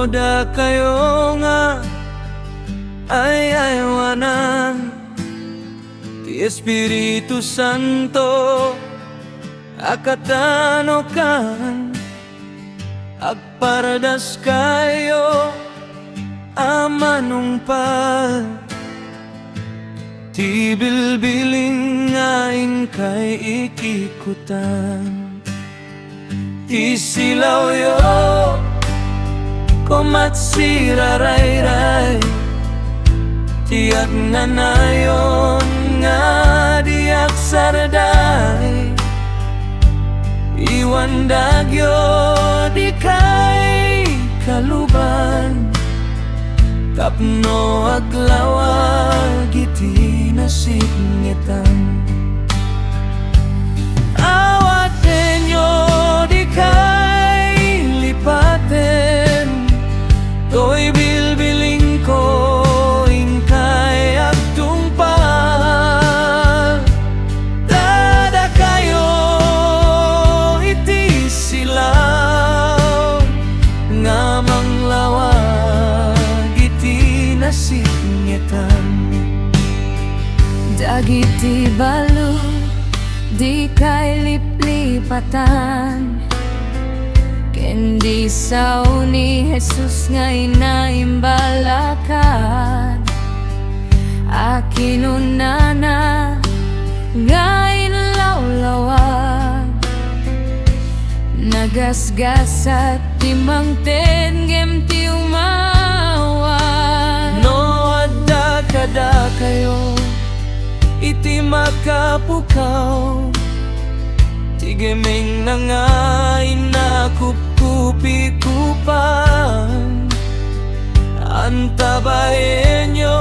da kayo nga ay aywanan ti Espiritu Santo akatanokan agparadas kayo amanungpal ti bilbiling ngayon kay ikikutan ti silaw yo komat sirarayray tiyak nanayon nga diak sarday iwan dagyo di kay kaluban tapno aglawag iti nasingitan awatenyo di kay lipaten to'y bilbiling ko ingkay agtungpal dada kayo iti silaw nga manglawag iti nasingitan dagiti balo di kay liplipatan kendi sao ni Jesus nga inaimbalakan akinunana nga inlawlawag nagasgasat timangten gem ti umawan no adda kada kayo iti makapukaw tigemeng na nga inakupkupi-kupan antabayen nyo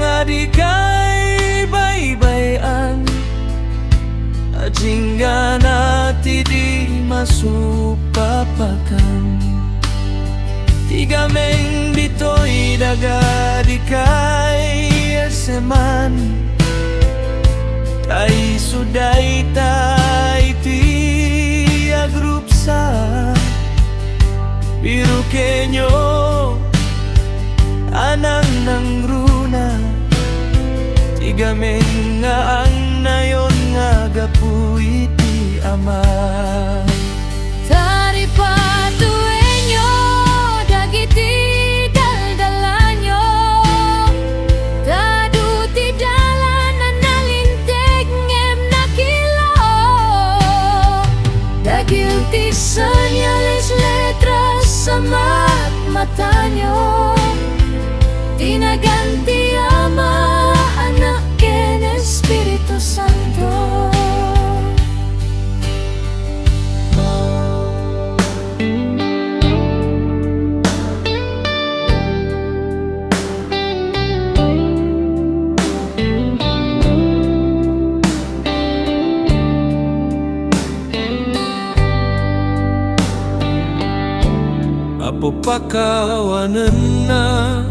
nga di kay baybayan ajingga nati di masupapakan tigameng dito'y daga di kay aseman tay suday tay ti agrupsa biru kenyo anang nang runa tigameng nga ang nayon nga gapu iti ama tari patuenyo dagiti daldalanyo tadu ti dalanan nalinteg ngem nakilo dagil ti senyales letras samat matanyo tinaganti ama anak ken Espiritu Santo apo pakawanan na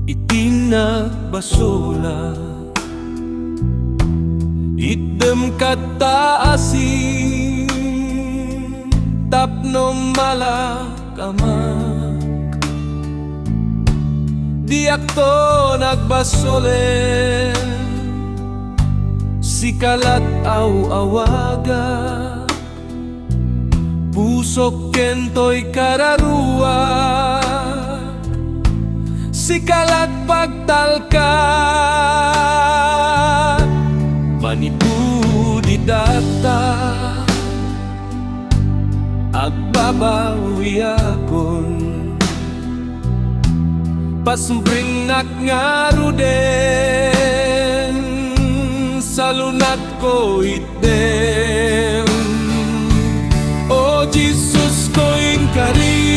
itinagbasola idem kataasin tapno malakamak diak to nagbasolen sikalat aw-awaga pusok kento'y kararua sikalat pagtalkat manipudi data agbabawi akon pasumbrinak nga ruden salunat ko item o Jesus ko inkari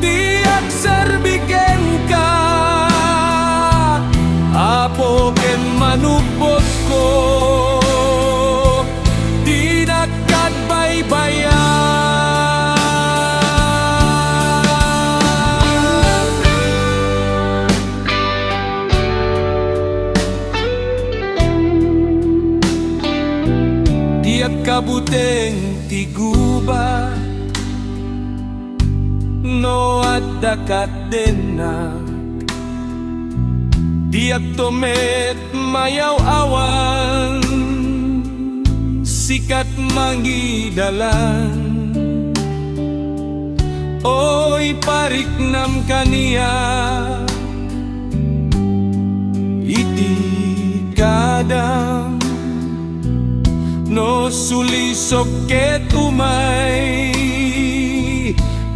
tiyak serbiken ka apo ken manupos ko di nakadbaybayan kabuteng iti guba no adda kadena diak tomet mayaw awan sikat mangidalan oy pariknam kaniya iti kadam no sulisok ket umay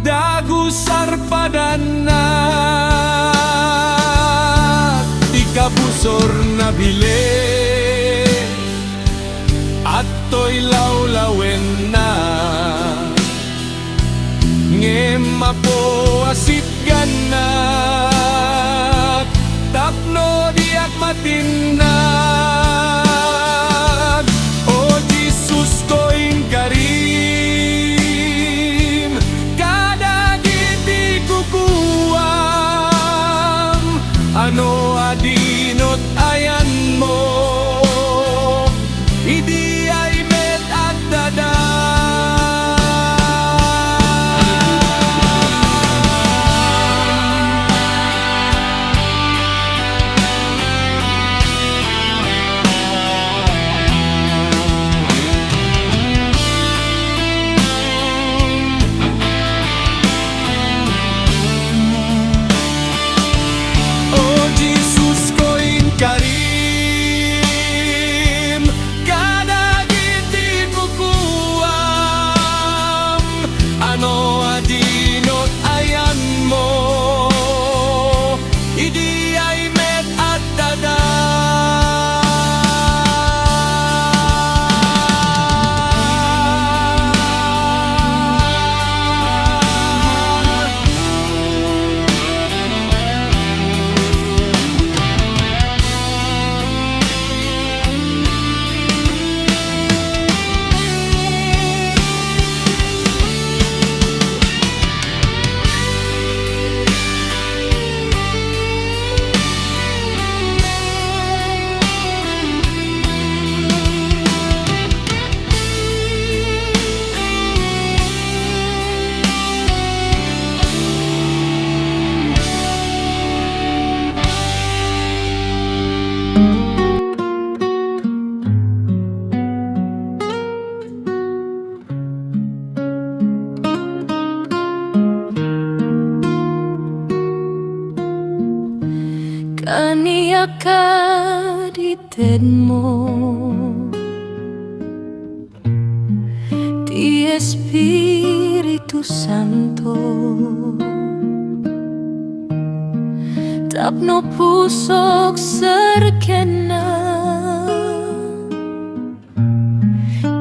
dagusar padana ti kabusor na bile at to'y lawlawen na ngema po asit ganak tapno diak matinag o Jesus ko karim kadagiti kukuam ano adinot ayan mo idi ay met at dada. Karim kadagiti kukuam ano adinot ayan mo idi ay met at dada. Kaniya kaditen mo Ti Espiritu Santo tapno pusok serkena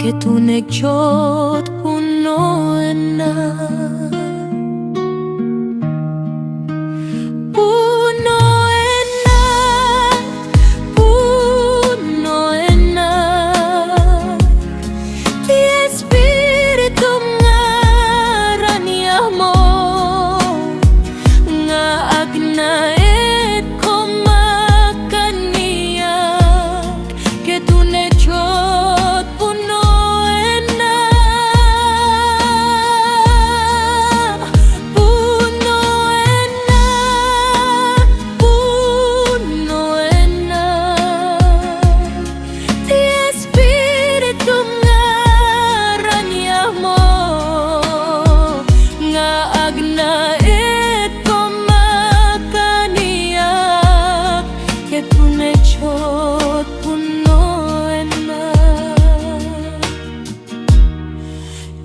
ketunek jod puno ena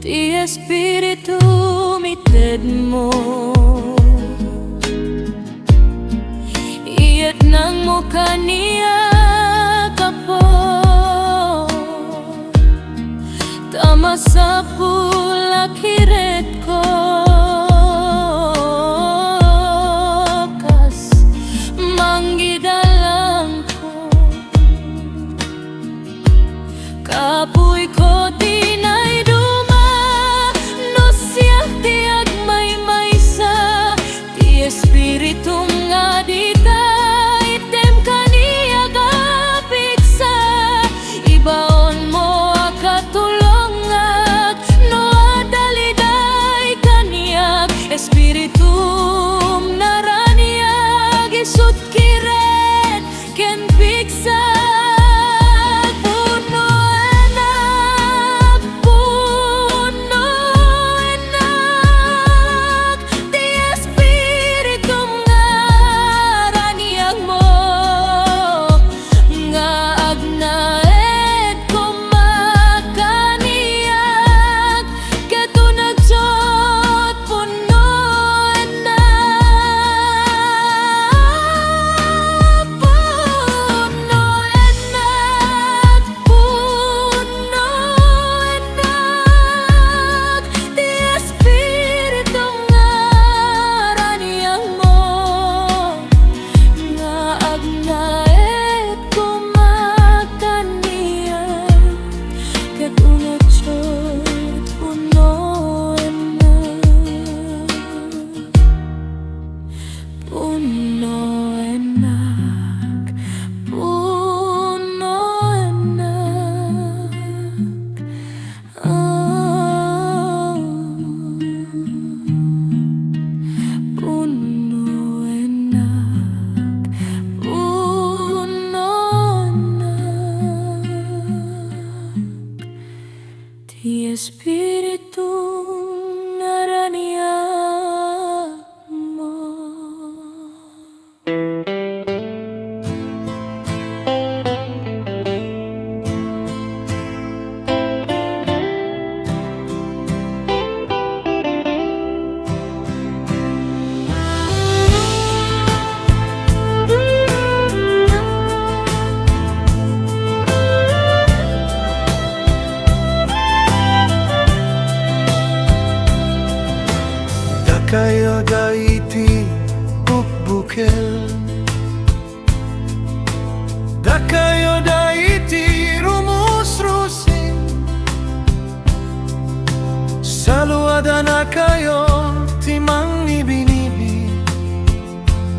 Ti Espiritu mited mo iyat nang mo kaniya kapo tama sa pulakiret ko kas manggidalang ko kapuy ko tinay Espiritu nga dita item kaniya kapiksa ibaon mo akatulongag Ti Espiritu narania mo. Kayo daiti bukbukel, da kayo daiti rumus-rusin, saluada na kayo timang ibinibig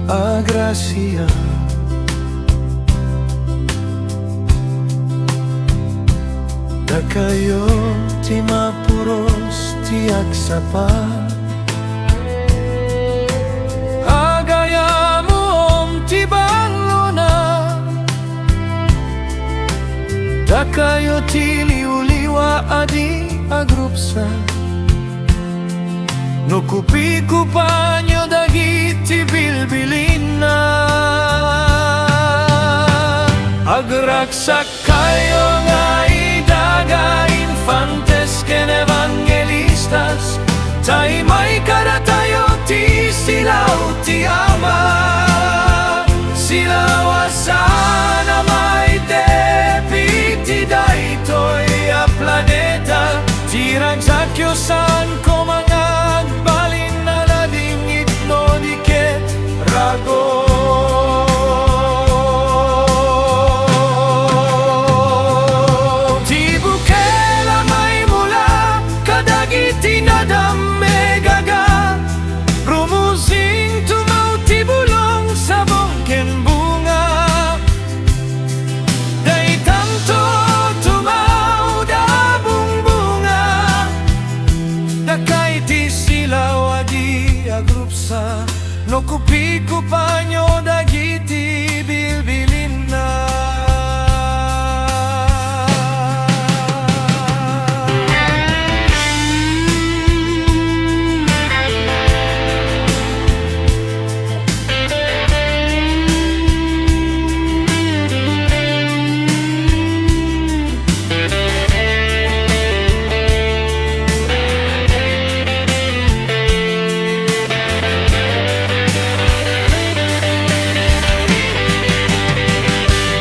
agrasya. Da kayo timapuros tiyak sapat, da kayo tiliuliwa adi agrupsa, no kupi-kupanyo dagiti bilbilina, agraksak kayo nga idaga infantes ken evangelistas, tay may kada tayo ti silaw ti ama, silaw sana may depiti daytoy a planeta, tiragsak yusan ko mga agbalin na ladingit no diket rago. Ti bukela may mula kadagiti nadame gaga, rumusing tumaw ti bulong sa bongken bunga, day tanto tumaw da bungbunga, dakay ti silaw adi agrupsa, no kupi-kupanyo dagiti bilbilin na.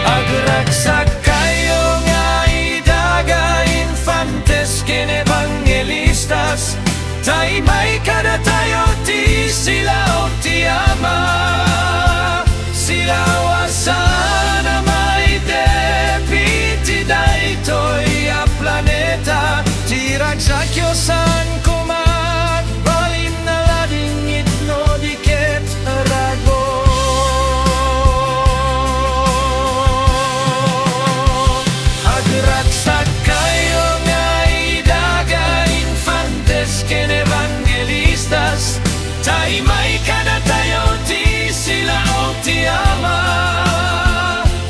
Agraksak kayo nga idaga infantes ken evangelistas, tay may kada tayo ti silaw ti ama, silaw sana may depiti daytoy a planeta, tiragsak yusan kumat balin na ladingit no diket rago. Agraksak kayo nga idaga infantes ken evangelistas, tay may kada tayo ti silaw ti ama,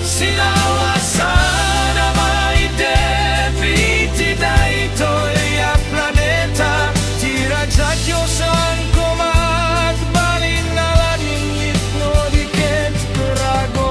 silaw sana may depiti daytoy a planeta, tiragsak yusan kumat balin na ladingit no diket rago.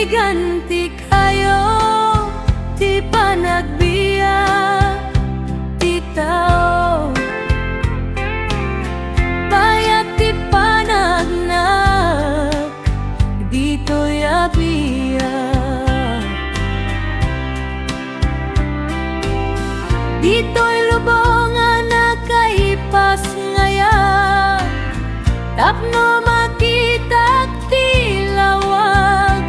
Ganti kayo ti panagbiya ti tao, bayat ti panagnak dito'y abiya, dito'y lubongan na kaipas ngaya, tapno makita ti lawag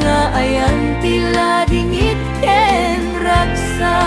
nga ayan tila dingit ken raksa.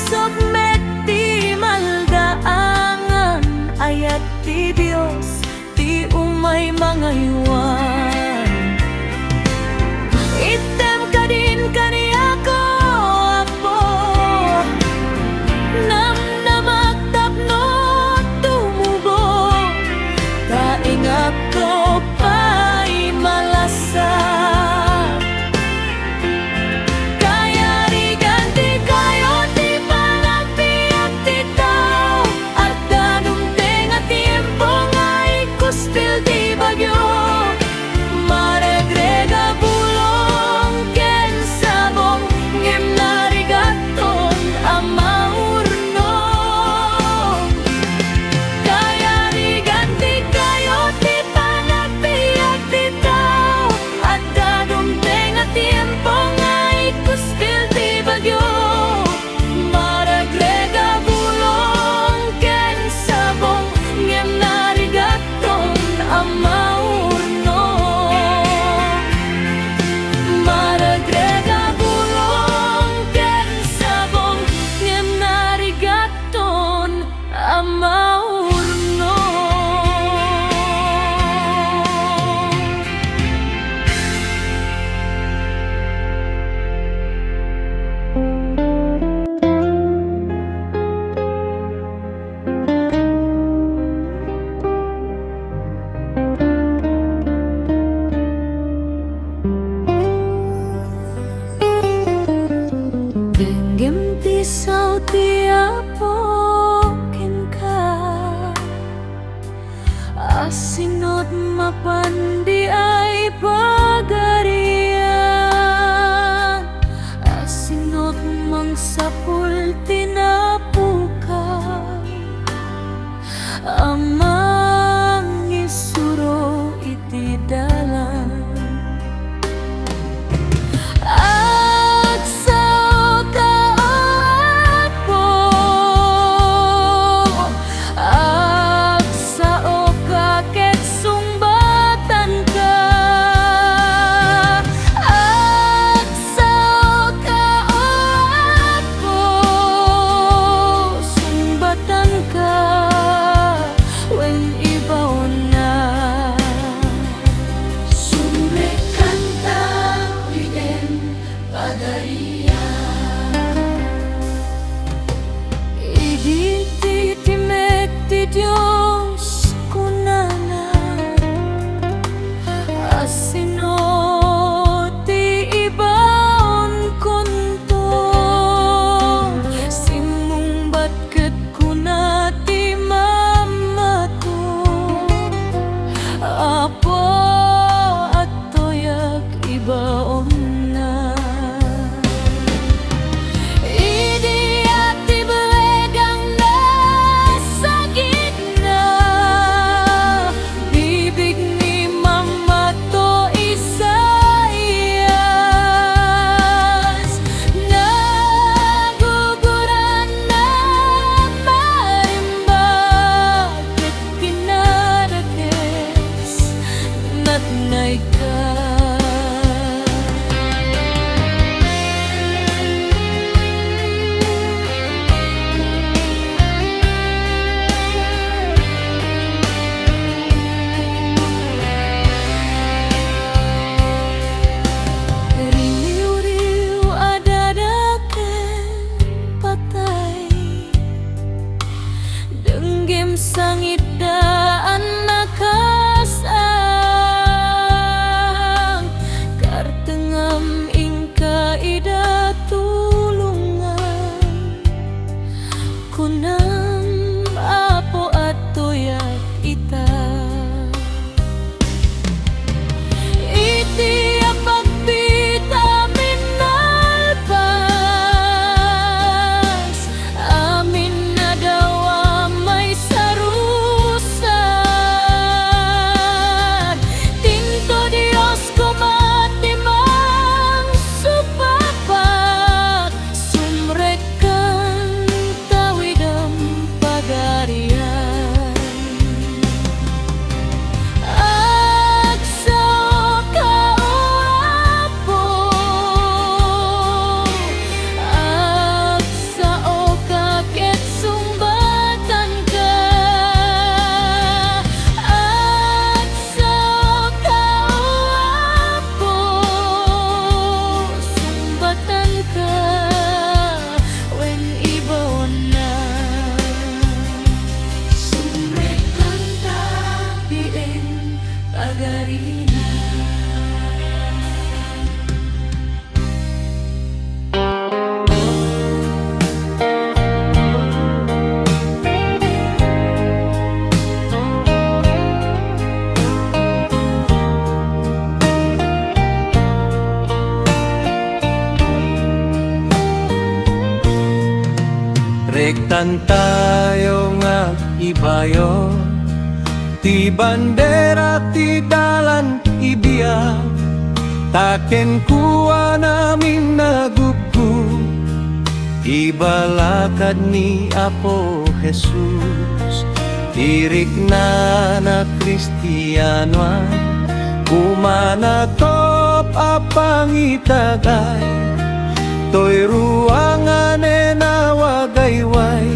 sok ti maldaangan, ayat ti Dios ti umay mga iwan. Item ka din kaniya ko, Apo, nam namagtapno tumubo, taing ako pa'y malasap. Kaya riganti kayo ti panagbiag ti tao, at danumteng at tiempo nga ikuspil ti bagyo. Maregrega bulong ken sabong, ngem narigaton ang maurnong. Kaya riganti kayo ti panagbiag ti tao, at danumteng at tiempo nga ikuspil ti bagyo. Maregrega bulong ken sabong, ngem narigaton ang maurnong. Maragrega bulong ken sabong, ngem narigaton ang maurnong. Benggem ti sao ti Apo ken ka, asinot mapandi ay pagarian, asinot mangsapul tinapukan, amang isuro iti dalan. Agsao ka, Apo, agsao ka ket sungbatan ka. Agsao ka, Apo, sungbatan ka, wen ibaw na. Sumre kanta widen pagarian, idi titimek ti Diyos kunana, asino ti ibaon kunto, simungbat ket kuna ti mamato. Apo at toyak ibaon na. Idi at iblegang nasa gitna, bibig ni mamato Isaias, naguguran na marimbag ket pinadakes natnay ka. Riliw-riw adadaken patay, denggem sangit daan nakasang, kartengam ingka ida tulungan, kunam Apo at toyak ita. Iti apagvitamin nalpas, amin na daw may sarusa. Rektan tayo nga ibayo, ti bandera ti dalan ibiya, taken kuwa namin nagugku, ibalakad ni Apo Jesus. Tirik na Kristiyano, kumanatop apang itagay, toy ruangan na wagayway,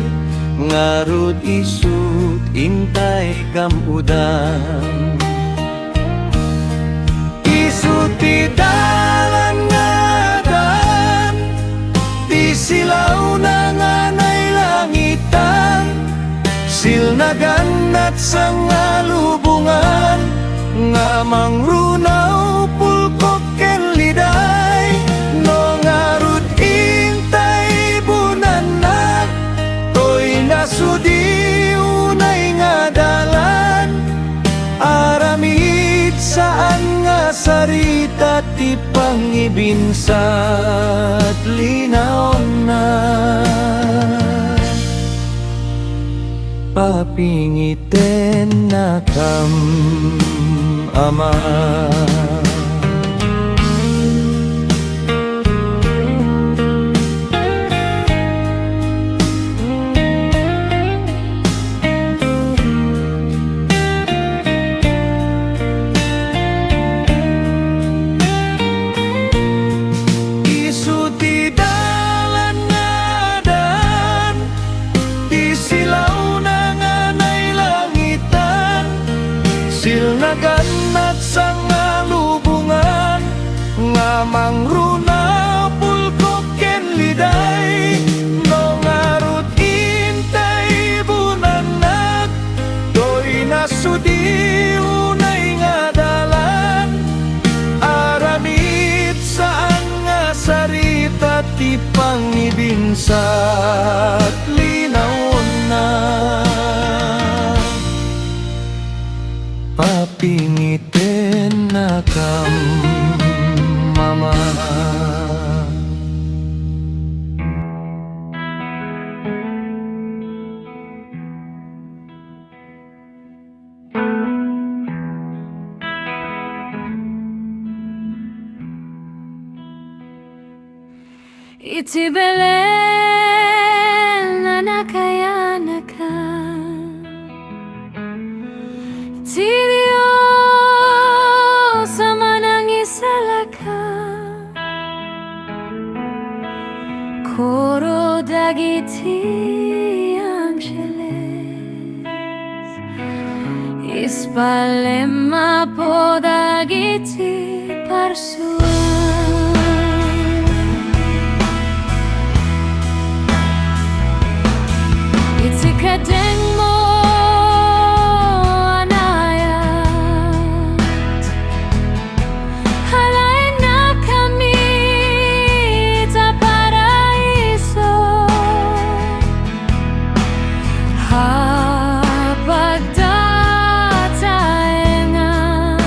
ngarud isut intay gamudan. Isut ti dalan nga daan, ti silaw na nga nay langitan, silnagan at sa lubungan, nga mangrunaw pulkok ken liday, no ngarud intay bunanak, toy nasudi unay nga dalan, aramid saan nga sarita ti pangibinsat linaw na. Papingiten na kam ama. Silnagan at sa lubungan, nga mangrunaw pulkok ken liday, no ngarud intay bunanak, toy nasudi unay nga dalan, aramid saan nga sarita ti pangibinsat linaw na. Papingiten na kam mama. Iti Belen anakayanakan, ti Diyos sama nang isalaka, koro dagiti angeles, ispalema po dagiti parsuan. Iti kadeng mo anayat, halain na kami ta paraiso, hapagdataengan,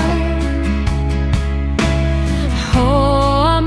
ho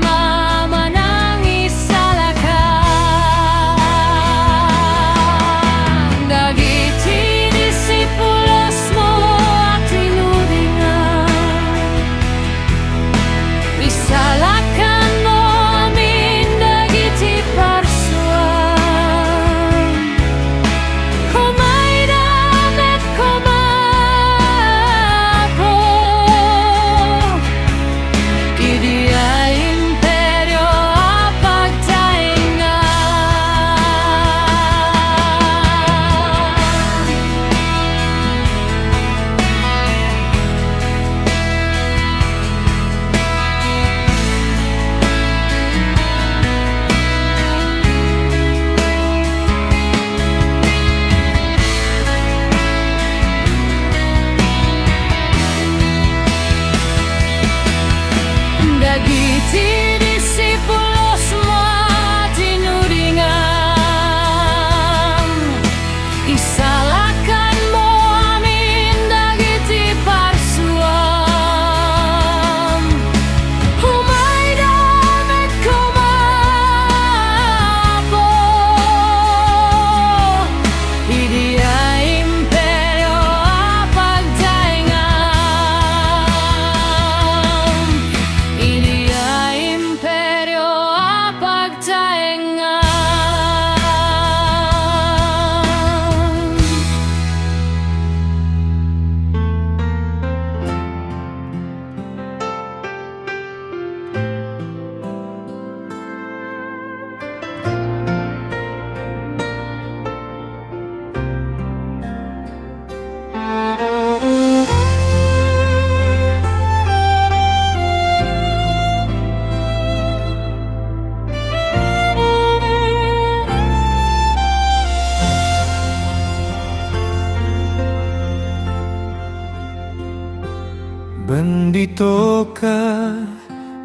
Ito ka,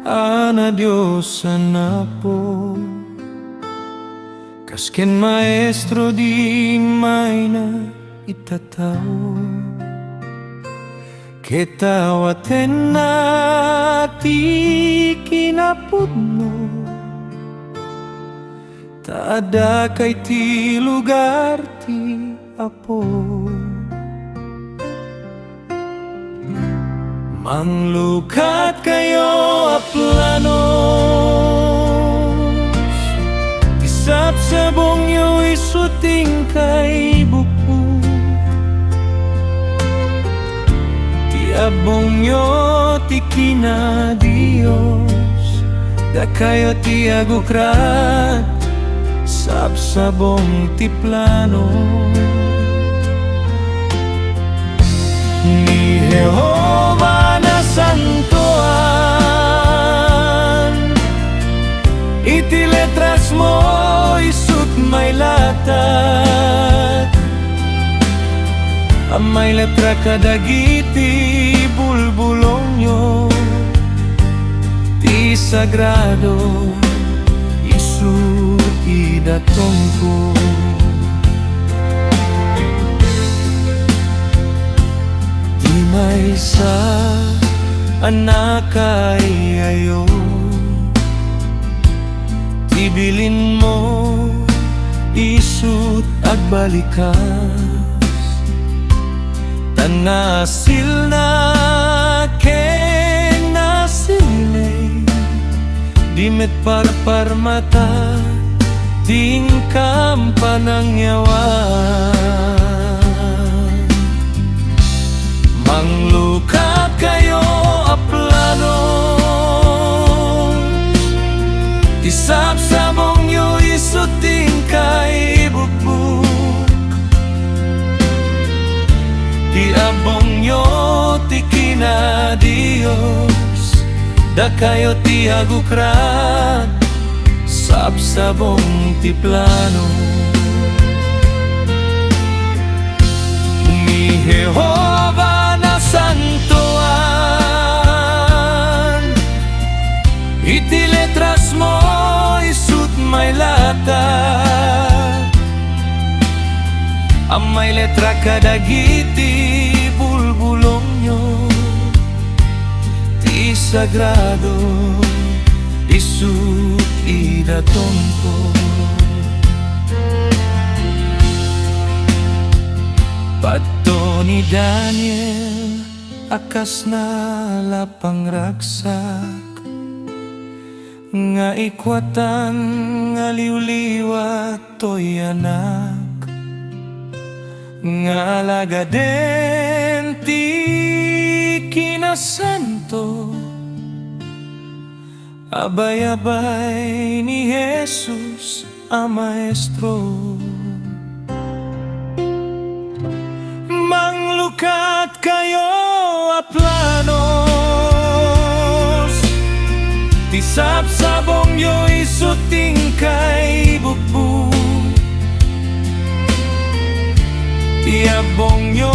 ana Diyos anapo, kasken maestro di may na itatao. Ketawaten na ti kinapudno, taada kay ti lugar ti apo. Manglukat kayo a planos, tisap sabong yo isuting kay buko. Tiabong yo ti kina Dios, da kayo ti agukrat, sabsabong ti plano. Ni Jehova na santuan, iti letras mo isut may latat. Amay letra kadagiti bulbulong nyo, ti sagrado isu idatong ko. May sa anak ay ayo, tibilin mo isut agbalikas, tanasil na ken nasilay, di met parpar mata tingkam panangyawan. Manglukap kayo a planos, tisap-sabong yo isuting kay bukbuk. Tiabong yo ti kina Dios, da kayo ti agukrat, sabsabong ti plano. Ni Jehova santuan, iti letras mo isut may latat. Amay letra kadagiti bulbulong nyo, ti sagrado isut idatong ko. Pato ni Daniel akas na lapang ragsak, nga ikwatan nga liwliwat to'y anak, nga alagaden ti kinasanto, abay-abay ni Jesus a maestro. Manglukat kayo a planos, tisap-sabong yo isuting kay bukbuk. Tiabong yo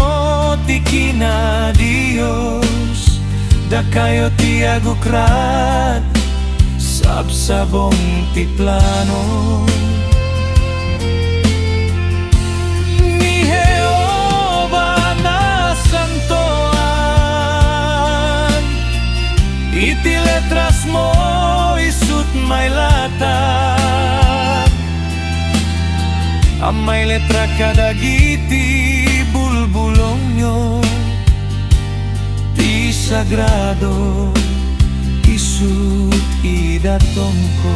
ti kina Dios, da kayo ti agukrat, sabsabong ti plano. Iti letras mo isut may latat. Amay letra kadagiti bulbulong nyo, ti sagrado isut idatong ko.